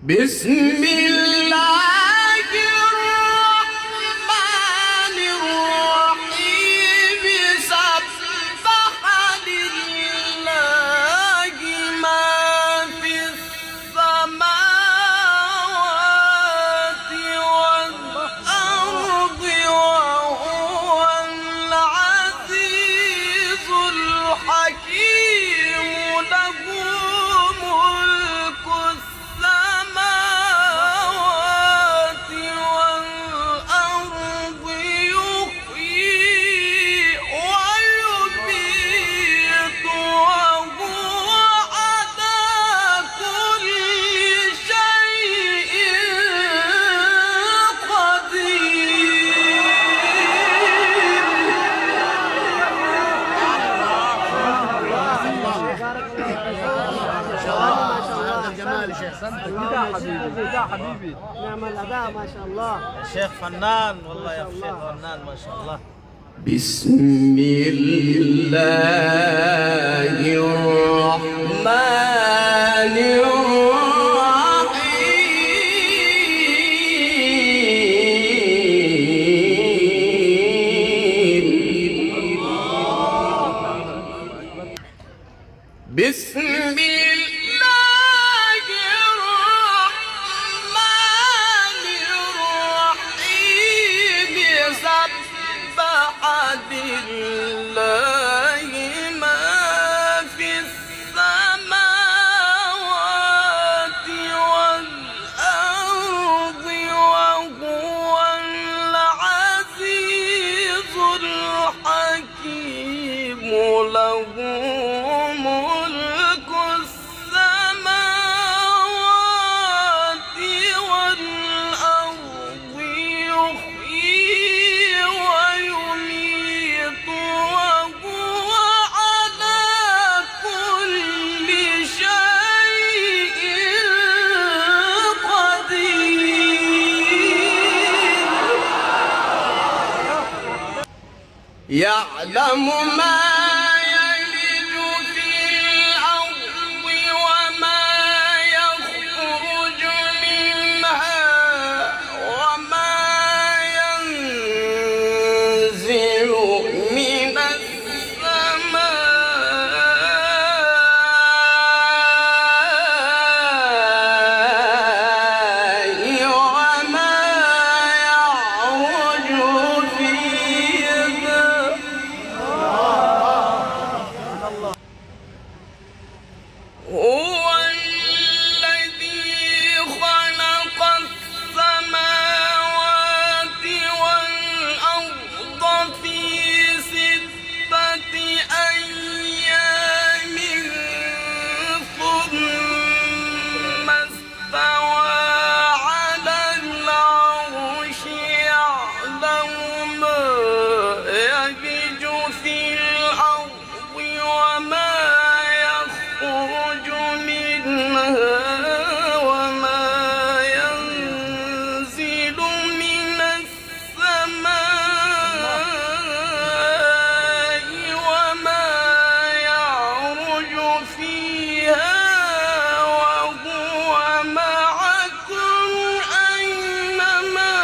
بسم الله الرحمن الرحيم سبح لله ما في السماوات والأرض وهو العزيز الحكيم له ملك السماوات والأرض يحيي ويميت وهو على كل شيء حبيبي نعم الأداء ما شاء الله. الشيخ فنان والله، يا شيخ فنان ما شاء الله. بسم الله الرحمن الرحيم بسم الله الرحمن الرحيم سبح لله ما في السماوات والأرض وهو العزيز الحكيم له ملك السماوات والأرض يحيي ويميت وهو على كل شيء قدير يعلم ما يلج في الأرض وما يخرج منها وما ينزل من السماء وما يعرج فيها هو الذي خلق السماوات والأرض في 6 أيام ثم استوى على العرش يعلم ما يلج في الأرض وما يخرج منها وما ينزل من السماء وما يعرج فيها وهو معكم أينما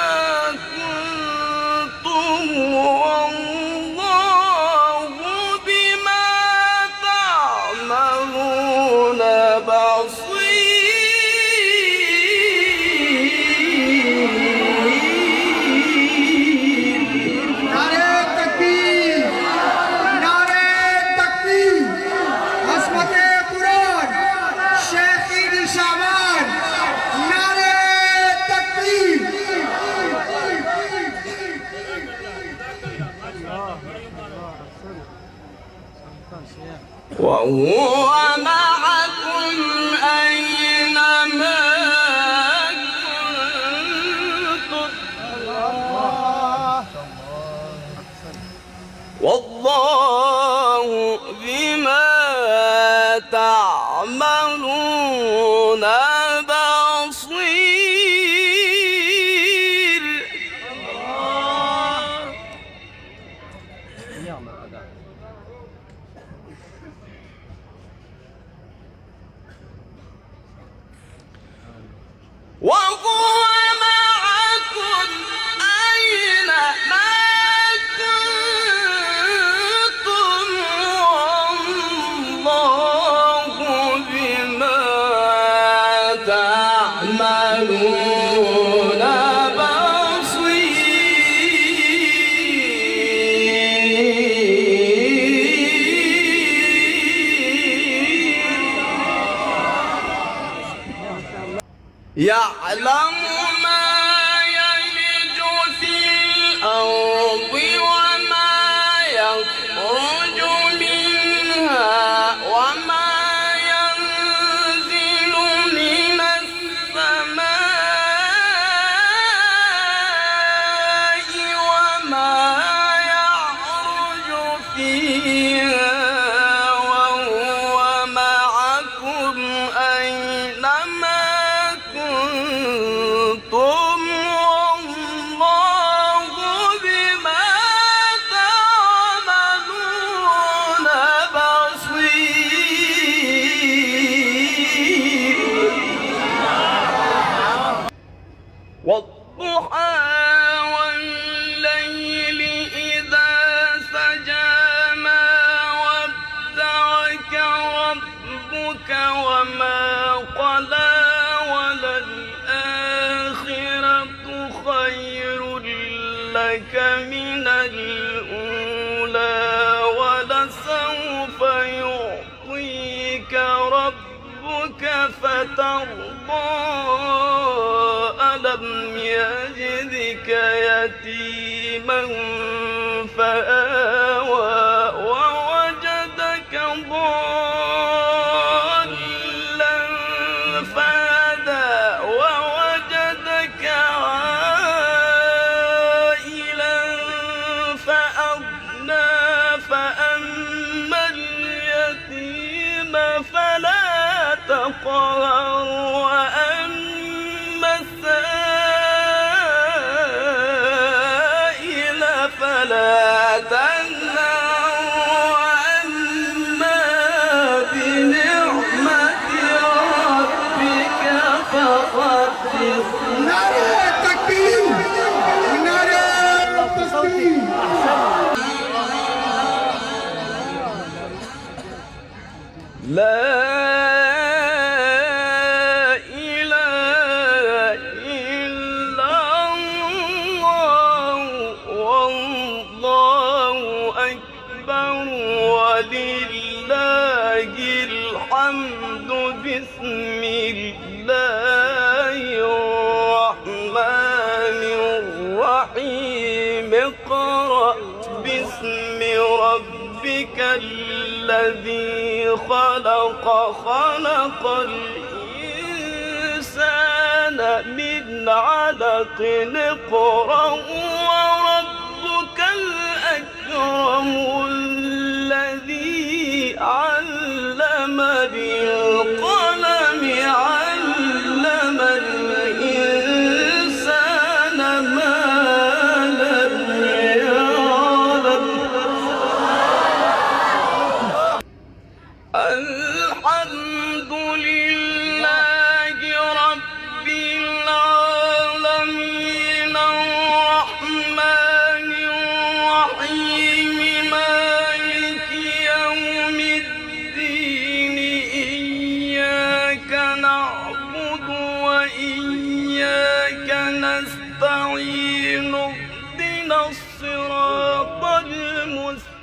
كنتم والله بما تعملون بصير नारे तकबीर, नारे तकबीर, हस्मते कुरान, शेख ईदी शाबान, नारे तकबीर। وهو معكم أينما كنتم والله بما تعملون بصير تعملون يعلم ما يلج في الأرض وما يخرج منها وما ينزل من السماء وما يعرج فيها وهو معكم أينما كنتم والله بما تعملون بصير والضحى والليل إذا سجى ما ودعك ربك وما قلى وللآخرة خير لك من الأولى ولسوف يعطيك ربك فترضى ألم يجدك يتيما فآوى ووجدك ضالا فهدى ووجدك عائلا فأغنى فأما اليتيم فلا تقهر وأما السائل فلا تنهر وأما بنعمة ربك فحدث नारे तकबीर, नारे तकबीर। لا إله إلا الله والله أكبر ولله الحمد بسم الله الرحمن الرحيم اقرأ باسم ربك الذي خلق خلق الإنسان من علق اقرأ وربك الأكرم الذي علم بالقلم علم الإنسان ما لم يعلم الحمد لله رب العالمين الرحمن الرحيم مالك يوم الدين إياك نعبد وإياك نستعين اهدنا الصراط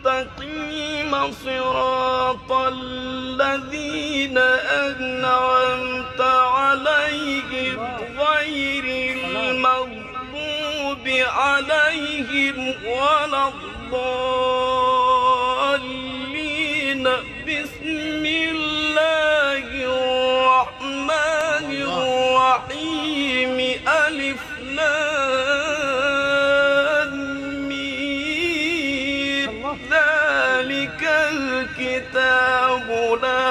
المستقيم صراط الذين أنعمت عليهم غير المغضوب عليهم ولا الضالين بسم الله الرحمن الرحيم ألف لام ميم ذلك الكتاب لا